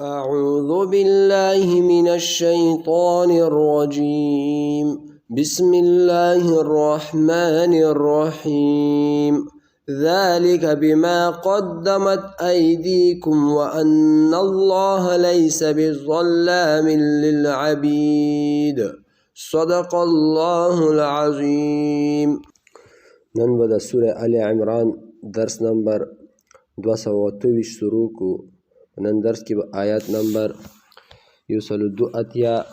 أعوذ بالله من الشيطان الرجيم. بسم الله الرحمن الرحيم. ذلك بما قدمت أيديكم وأن الله ليس بالظلام للعبيد. صدق الله العظيم. نن به د سوره آل عمران درس نمبر 228 شروع کو. نن درس کې به آیات نمبر 102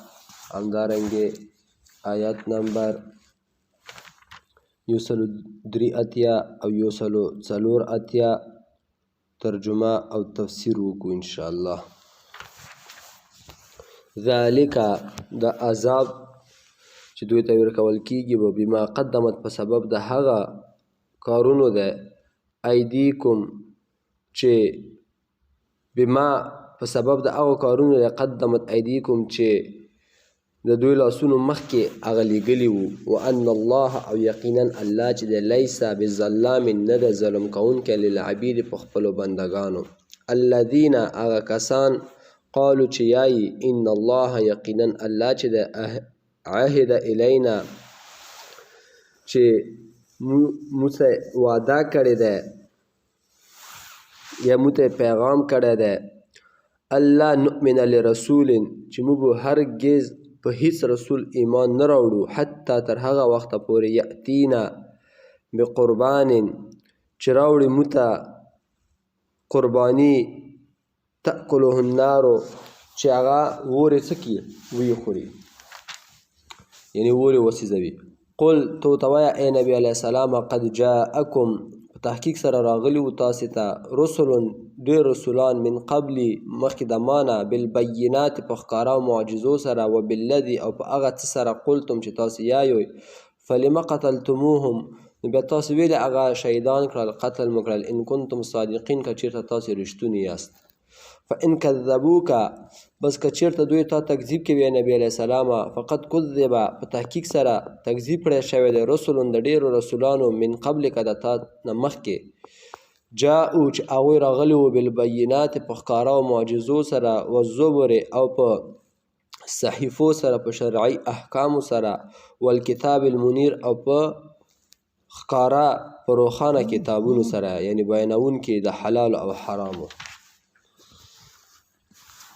همدارنګه آیات نمبر 103 او 104 ترجمه او تفسیر وکړو ان شاء الله. ذالک د عذاب چې دوی ته ورکول کیږي به بما قدمت په سبب د هغه کارونو ده ایدیکم چې بما په سبب د هغه کارونو ده قدمت ایدیکم چې د دوی لاسونو مخکې هغه لیږلي وو. وان الله او یقینا الله چې د لیس بظلام نه د ظلم کوونکی للعبید په خپلو بندګانو. الذین هغه کسان قالو چې یایي ان الله یقینا الله چې د عهد الینا چې موږ وعده کړی دی یا موږ ته پیغام کړی دی الله نؤمن لرسول چې موږ هرگز په هیڅ رسول ایمان نه راوړو حتی تر هغه وخته پورې یأتینا بقربان چې راوړي موږ ته قرباني تأکله النار چې هغه وورې څه کړي ویې خوري یعنی وورې وسیځوي. قل تو ته وایه ای نبي علیه السلام قد جاءکم په تحقیق سره راغلي وو تاسې ته رسل ډېر رسولان من قبلي مخکې د مانه بالبینات په ښکاره او معجزو سره و بالذي او په هغه څه سره قلتم چې تاسې یایوئ فلم قتلتموهم نو بیا تاسې ولې هغه شهیدان کړل قتل مو کړل ان کنتم صادقین که چېرته تاسې رښتوني یاست. فان کذبوک بس که چېرته دوی تا تکذیب کوي نبي علیه السلام فقد کذب په تحقیق سره تکذیب کړی شوی دی رسل د ډېرو رسولانو من قبلک د تا نه مخکې جاءو چې هغوی راغلي وو بالبینات په ښکاره او معجزو سره والزبر او په صحیفو سره په شرعي احکامو سره والکتاب المنیر او په ښکاره په روښانه کتابونو سره یعنی بیانونکي د حلال او حرامو.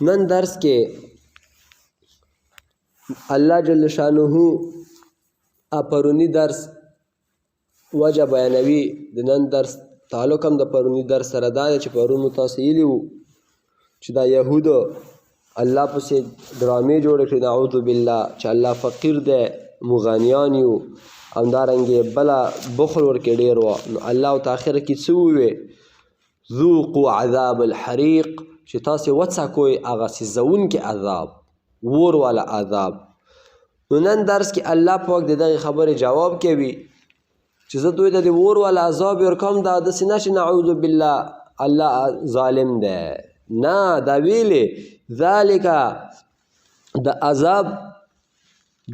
نن درس کې الله جل شانه پرونی درس وجه بیانوي. د نن درس تعلق هم د پرونی درس سره دا دی چې پرون مو تاسې ویلي وو چې دا یهودو الله پسې ډرامې جوړې کړې نعوذ بالله چې الله فقیر دی موږ غنیان یو همدارنګې بله بخل ورکې ډېر وه. نو الله ورته اخره کې څه وویې ذوقوا عذاب الحریق چې تاسې وڅکوئ هغه سیزونکي عذاب اور والا عذاب. نو نن درس کې الله پاک د دغې خبرې جواب کوي چې زه دوی ته د اور والا عذاب ورکوم دا داسې نه چې نعوذ بالله الله ظالم دی نه دا ویلې ذلک د عذاب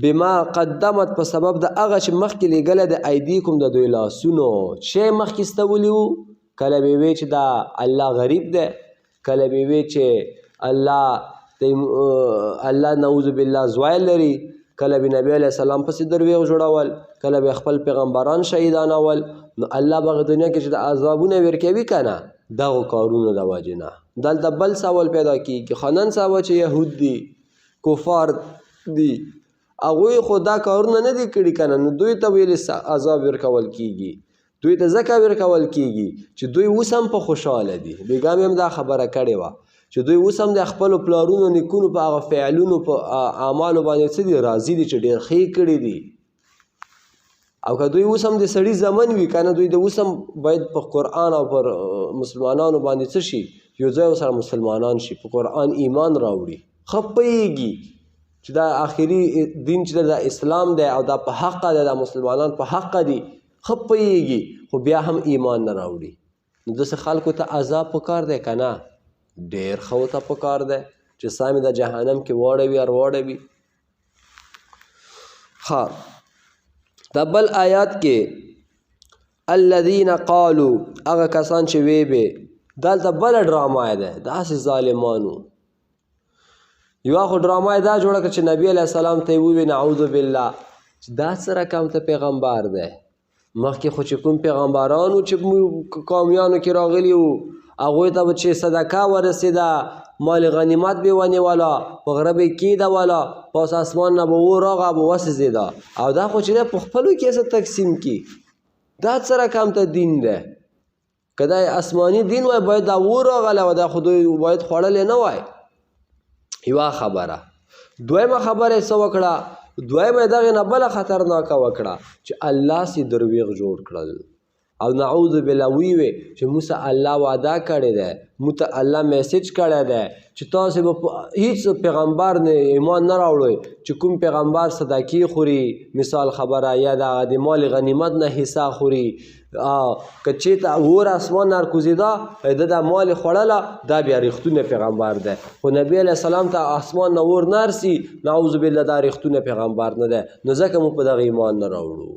بما قدمت په سبب د هغه چې مخکې لیږلی د ایدیکم د دوی لاسونو چې مخکې استولي وو. کله به وی چې دا الله غریب دی کله به وی چې الله نعوذ بالله زوی لري کله به نبی علیه السلام پسې درویغ جوړول کله به خپل پیغمبران شهیدانول. نو الله په دنیا کې چې د عذابونه ورکوي که نه دغو کارونو د وجې نه. دلته بل سوال پیدا کېږي خو نن سبا چې یهود دي کفار دي هغوی خو دا کارونه نه دي کړي که نه نو دوی ته ولې عذاب ورکول کېږي دوی ته ځکه ورکول کېږي چې دوی اوس هم په خوشحاله دي. بیګا مې هم دا خبره کړې وه چې دوی اوس هم د خپلو پلارونو نیکونو په هغه فعلونو په اعمالو باندې څه دي راضي دي چې ډېر ښې کړي دي. او که دوی اوس هم د سړي زمن وي که نه دوی د اوس هم باید په قرآن او پر مسلمانانو باندې څه شي یو ځای سره مسلمانان شي په قرآن ایمان راوړي ښه پوهېږي چې دا آخري دین چې دا اسلام دی او دا په حقه دی دا مسلمانان په حقه دي ښه پوهېږي خو بیا هم ایمان نه راوړي. نو داسې خلکو ته عذاب پکار دی که نه ډېر ښه ورته پکار دی چې سامې د جهنم کې واړوي ار واړوي. ښه د بل آیات کې الذین قالوا هغه کسان چې وی به دلته بله ډرامه ده داسې ظالمانو یوه خو ډرامه یې دا جوړه کړه چې نبي علیه السلام ته یې وویل نعوذ بالله چې دا څه رقم ته پیغمبر دی. مخکې خو چې کوم پیغمبران وو چې قومیانو کې راغلي وو هغوی ته به چې صدقه ورسېده مال غنیمت به یې ونیوله په غره به یې کېدوله پاس اسمان نه به اور راغه به وسوځېده او دا خو چې دی په خپلو کې څه تقسیم کړي دا څه رقم ته دین دی. که دا آسماني دین وای باید دا اور راغلی وای دا خو دوی باید خوړلی نه وای. یوه خبره. دویمه خبره یې څه وکړه دویمه یې دغې نه بله خطرناکه وکړه چې الله سي درویغ جوړ کړل او نعوذ بالله ویې چې موږ سه الله وعده کړی دی موږ ته الله میسج کړی دی چې تاسې به هیڅ پیغمبر نه ایمان نه راوړئ چې کوم پیغمبر صدقې خوري مثال خبره یا د مال غنیمت نه حصه خوري که چېرته اور اسمان نه راکوزېده ده دا مال خوړله دا بیا رښتونه پیغمبر دی خو نبي علیه السلام ته اسمان نه اور نه رسي نعوذ بالله دا رښتونه پیغمبر نه دی نو ځکه موږ په دغه ایمان نه راوړو.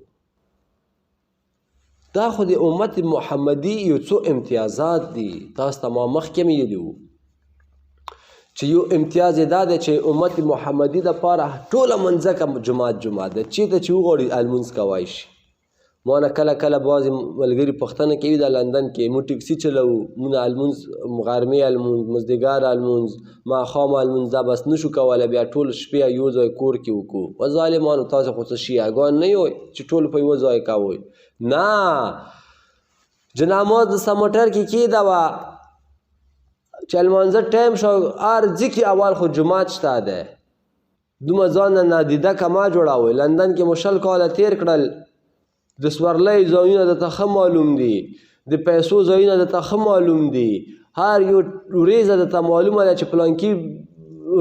دا خو د امت محمدي یو څو امتیازات دي تاسو ته ما مخکې مې ویلي وو چې یو امتیاز یې دا دی چې امت محمدي دپاره ټوله منځکه جومات ده چېرته چې وغواړي لمونځ کوی شي. ما نه کله کله بعضې ملګري پوښتنه کوي د لندن کې موږ ټکسي چلوو موږ لمونځ غرمې لمونځ مازدیګر لمونځ ماښام لمونځ دا بس نشو کولی بیا ټول شپې یو ځای کور کې وکړو. و ظالمانو تاسې خو څه شیعهګان نه یوئ چې ټول په یوه ځای کوئ نه جناماز د سمټر کې کېده وه چې لمانځه ټایم شو هر ځي کې اول خو جومات شته دی دومره ځان نه نادیده که ما جوړوئ. لندن کې مو 20 کاله تېر کړل د سورلۍ ځایونه درته ښه معلوم دي د پیسو ځایونه درته ښه معلوم دي هر یو ورېځه درته معلومه ده چې پلانکي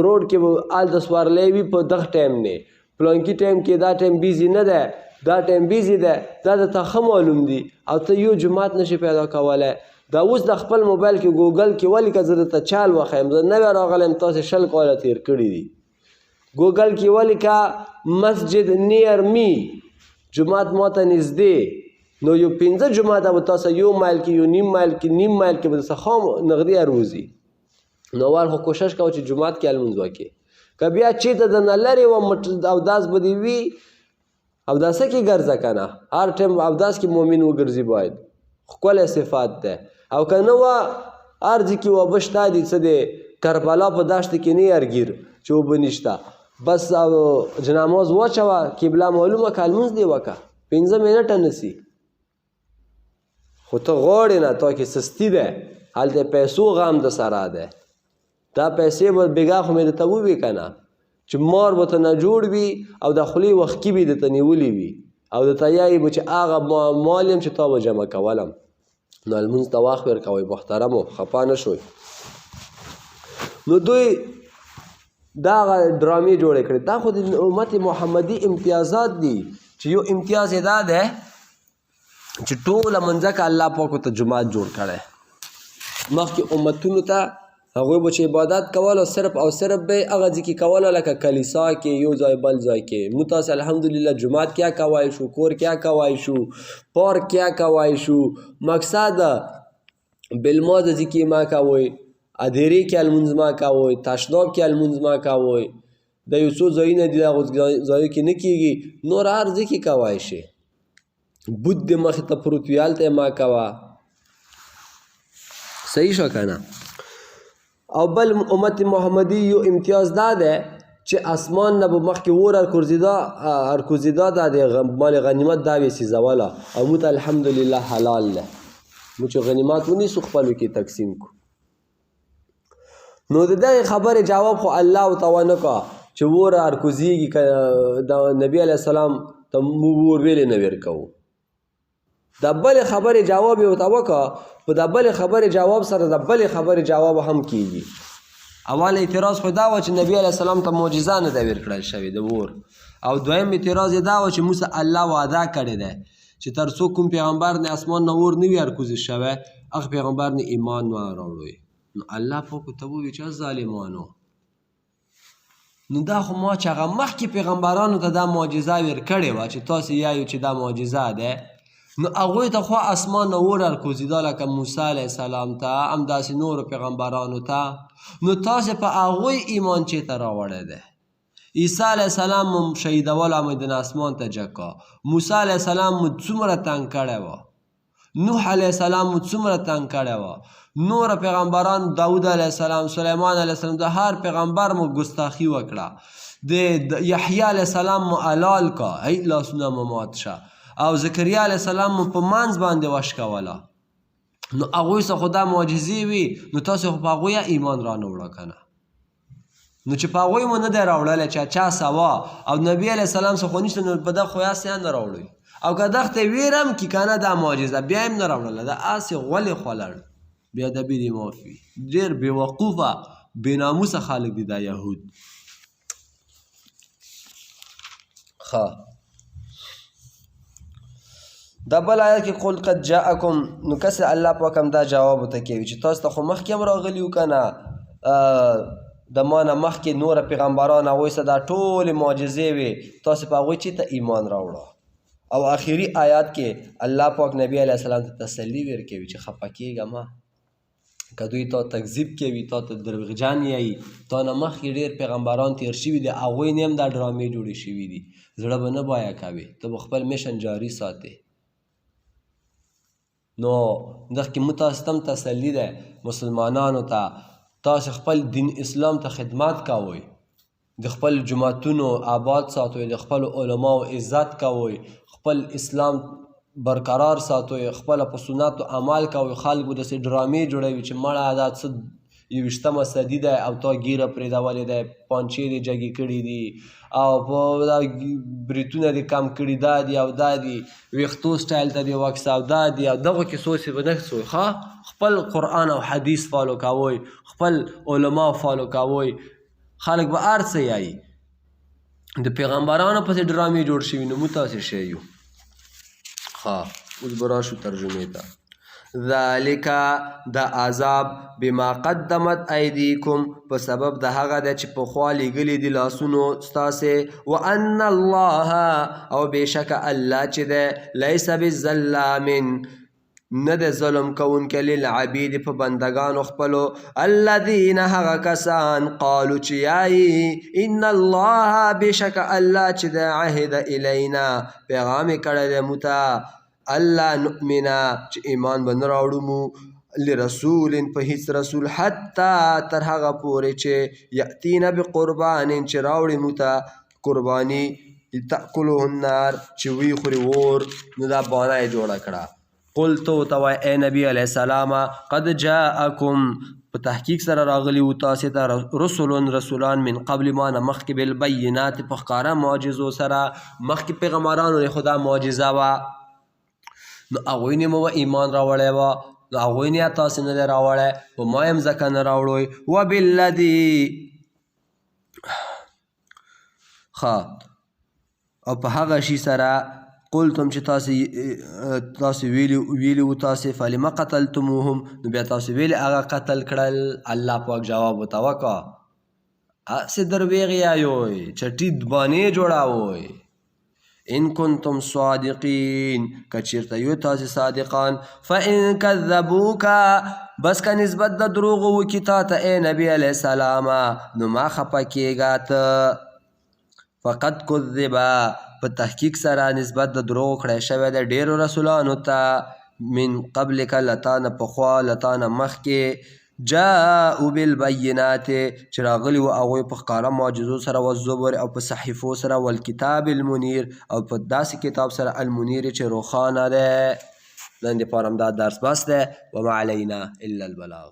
روډ کې به هلته سورلۍ وي په دغه ټایم نه پلانکي ټایم کې دا ټایم بیزي نه ده دا ټایم بیزي ده دا درته ښه معلوم دي او ته یو جومات نشي پیدا کولی. دا اوس د خپل موبایل کې ګوګل کې ولیکه زه درته چال وښیم زه نوی راغلی یم تاسې 20 کاله تېر کړي دي ګوګل کې ولیکه مسجد نیر می جومات ماته نږدې نو یو 15 جوماته به تاسو یو مایل کې یو نیم مایل کې به درڅه خام نغدي اروزي نو اول خو کوشش کوه چې جومات کې لمونځ وکړې که بیا چېرته درنه لرې وه اوداس به دې وي اوداسه کې ګرځه که نه هر ټایم اوداس کې مؤمن وګرځي باید ښکلی صفات دی او که نه وه هر ځای کې اوبه شته دي څه دی کربلا په داشته کې نه یارګیر چې اوبه نشته بس جناماز واچوه قبله معلومه که لمونځ دې وکړه 15 منټه نسی خو ته غواړې نه تا کې سستي دی هلته پیسو غم د سره دی دا پیسې به بېګا خو مې درته ووي که نه چې مار به ته نه جوړ وي او د خولې وښکي به درته نیولي وي او درته یایي به چې هغه مال یم چې تا به جمع کولم نو لمونځ ته وخت ورکوئ محترمو خفه نه شوئ. نو دوی دا ډرامې جوړې کړې دا خو د امت محمدي امتیازات دي چې یو امتیاز یې دا دی چې ټوله منځکه الله پاک ورته جومات جوړ کړی مخکې امتونو ته هغوی به چې عبادت کولو صرف او صرف به هغه ځای کې کولو لکه کلیسا کې یو ځای بل ځای کې موږ تاسې الحمدلله جومات کیا کوای شو کور کیا کوای شو پارک کیا کوای شو مقصد بلماز ځای کې ما کوئ ادیرې کې لمونځ ما کوئ تشناب کې لمونځ ما کوئ د یو څو ځایونه دي هغو ځایو کې نه کېږي نور هر ځای کې کوای شي بت د مخې ته پروت وي هلته یې ما کوه صحیح شو که نه. او بل امت محمدي یو امتیاز دا دی چې اسمان نه به مخکې اور هرکوزېده دا د مال غنیمت دا به یې سیزوله او موږ ته الحمدلله حلال دی موږ چې غنیمت ونیسو خپلو کې تقسیم کړو. نو د دغې خبرې جواب خو الله ورته ونه کړه چې اور هرکوزېږي که د نبي علیه السلام ته موږ اور ولې نه ورکوو د بلې خبرې جواب یې ورته وکړه په د بلې خبرې جواب سره د بلې خبرې جواب هم کېږي. اول اعتراض خو دا و چې نبي علیه السلام ته معجزه نه ده ورکړل شوې د اور او دویم اعتراض یې دا و چې موږ الله وعده کړې ده چې تر څو کوم پیغمبر نه اسمان نه اور نه وي هرکوزې شوی هغه پیغمبر نه ایمان نه راوړئ. نو الله پاک ورته وویل چې ظالمانو نو دا خو ما چې هغه مخکې پیغمبرانو ته دا معجزه ورکړې وه چې تاسې یایو چې دا معجزه ده نو هغوی ته خو اسمان نه اور راکوزېده لکه موسی علیه السلام ته همداسې نورو پیغمبرانو ته. نو تاسې په هغوی ایمان چېرته راوړی دی؟ عیسی علیه السلام مو شهیدول او میدان اسمان ته جګ کا. موسی علیه السلام مو څومره تنګ کړی وه. نوح علیه السلام مو څومره تنګ کړی وه. نور پیغمبران داود علیه السلام، سلیمان علیه السلام، د هر پیغمبر مو ګستاخي وکړه. د یحیی علیه السلام مو حلال کا، هی لاسونه مو مات شه. او زکریا علیه السلام مو په منځ باندې وشکوله. نو هغوی څه خو دا معجزې وي، نو تاسو خو په هغوی ایمان را نه وړه که نه. نو چې په هغوی مو نه دی راوړلی چا سوا او نبي علیه السلام څه خو نشته، نو په دغه خو یاستې هم نه راوړئ. او که دغه ته ویر هم کړي که نه دا معجزه بیا هم نه راوړله، دا هسې غولې خوړل. بې ادبي دې معاف وي. ډېر بېوقوفه بېناموسه خلک دي دا یهود. ښه دا بل آیت کې قل قد جاءکم، نو کسې الله پاک هم دا جواب ورته کوي چې تاسو ته خو مخکې هم راغلي وو که نه، د ما نه مخکې نوره پیغمبران هغوی څه دا ټولې معجزې وې، تاسې په هغوی چېرته ایمان راوړه. او آخري آیات کې الله پاک نبی علیه السلام ته تسلي ورکوي چې خفه کېږه مه، که دوی تا تکذیب کوي، تا ته دروغجن یایي، تا نه مخکې ډېر پیغمبران تېر شوي دي، هغوی نه هم دا ډرامې جوړې شوي دي. زړه به نه بایه کوې، ته به خپل میشن جاري ساتې. نو دغه کې موږ تاسو ته هم تسلي دی مسلمانانو ته، تاسو خپل دین اسلام ته خدمت کوئ، د خپل جماعتونو آباد ساتئ، د خپل علماو عزت کوئ، خپل اسلام برقرار ساتئ، خپله په سنتو عمل کوئ. خلک به داسې ډرامې جوړوي چې مړه دا څه 21مه صدي دی او تا ګیره پرېږدولې دی، پانچې دې جګې کړي دي او په دا بریتونه دې کم کړي، دا دي او دا دي، ویښتو سټایل ته دې وکس او دا دي او دغو کیسو چې به نه سوی. ښه خپل قرآن او حدیث فالو کوئ، خپل علما فالو کوئ، خلک به هر څه یایي. د پیغمبرانو پسې ډرامې جوړ شوي، نو موږ تاسې شی یو. ښه اوس به راشو ترجمې ته. ذالک دا عذاب بما قدمت ایدیکم، په سبب د هغه دی چې پخوا لیږلي دي لاسونو ستاسې. وان الله او بېشکه الله چې دی لیس بظلام نه د ظلم کوونکی للعبید په بندګانو خپلو. الذین هغه کسان قالو چې یایي ان الله بېشکه الله چې دی عهد الینا پیغام یې کړی دی موږ ته الله نؤمنا چې ایمان به نه راوړو مو لرسول په هیڅ رسول حتی تر هغه پورې چې یأتینا بقربان چې راوړي موږ ته قرباني تأکلوه النار چې وی خوري اور. نو دا بانه یې جوړه کړه. قل تو ته وایه ای نبي علیه السلام قد جاءکم په تحقیق سره راغلي وو تاسې ته رسولان من قبل ما نه مخکې بالبینات په ښکاره معجزو سره. مخکې پیغمبرانو نه خو دا معجزه وه، نو هغوی نه مو ایمان راوړی وه، نو هغوی نه تاسې نه دی راوړی، په ما هم ځکه نه راوړئ. وبالذي ښه او په هغه شي سره قلتم چې تاسې ویلي وو تاسې فلم قتلتموهم، نو بیا تاسې ویلې هغه قتل کړل. الله پاک جواب ورته وکړه هسې درویغ یایوئ، چټي بانې جوړوئ. ان کنتم صادقین که چېرته یو تاسې صادقان. فان کذبوک بس که نسبت د دروغو وکړي تا ته ای نبي علیه السلام، نو ما خفه کېږه ته. فقد کذبه په تحقیق سره نسبت د دروغو کړی شوی دی ډېرو رسولانو ته من قبلک لتا نه پخوا لتا نه مخکې. جاءوا بالبینات چې راغلي وو هغوی په ښکاره معجزو سره والزبر او په صحیفو سره والکتاب المنیر او په داسې کتاب سره المنیر چې روښانه دی. نن دپاره همدا درس بس دی. وما علینا الا البلاغ.